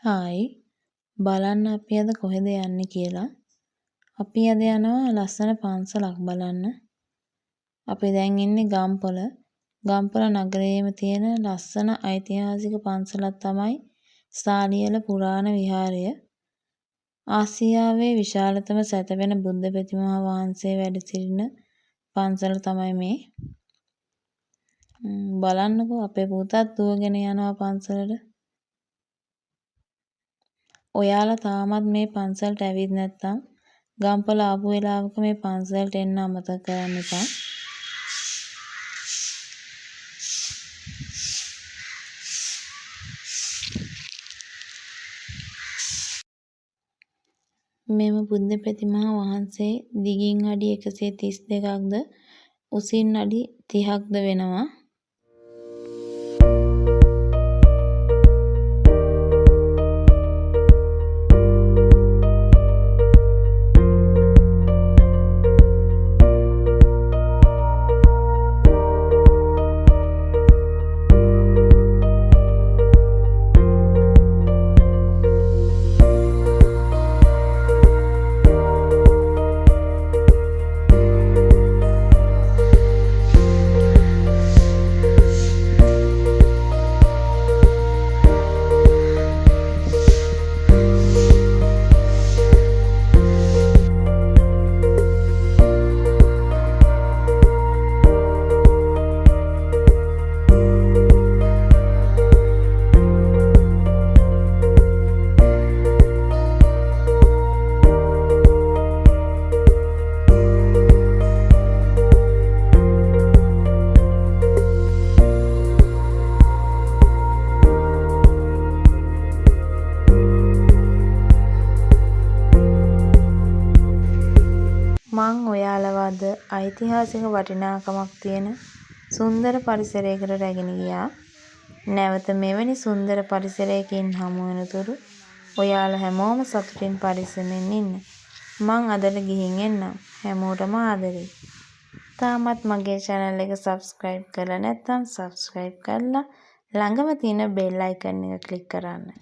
Hi බලන්න අපි අද කොහෙද යන්නේ කියලා. අපි අද යනවා ලස්සන පන්සලක් බලන්න. අපි දැන් ඉන්නේ ගම්පොළ. ගම්පොළ නගරයේම තියෙන ලස්සන ඓතිහාසික පන්සලක් තමයි සාලියල පුරාණ විහාරය. ආසියාවේ විශාලතම සැතපෙන බුද්ධ ප්‍රතිමා වහන්සේ වැඩ සිටින පන්සල තමයි මේ. බලන්නකෝ අපේ පුතත් දුවගෙන යනවා පන්සලට. ඔයාලා තාමත් මේ පන්සලට ඇවිත් නැත්නම් ගම්පොළ ආපු වෙලාවක මේ පන්සලට එන්න අමතක කරන්න එපා. මෙම බුද්ධ ප්‍රතිමා වහන්සේ දිගින් අඩි 132ක්ද උසින් අඩි 30ක්ද වෙනවා. මං ඔයාලව අද ඓතිහාසික වටිනාකමක් තියෙන සුන්දර පරිසරයකට රැගෙන ගියා. නැවත මෙවැනි සුන්දර පරිසරයකින් හමු වෙනතුරු ඔයාලා හැමෝම සතුටින් පරිස්සමෙන් ඉන්න. මං අදට ගිහින් එන්නම්. හැමෝටම ආදරේ. තාමත් මගේ channel එක subscribe කරලා නැත්නම් subscribe කරලා ළඟම තියෙන bell icon එක click කරන්න.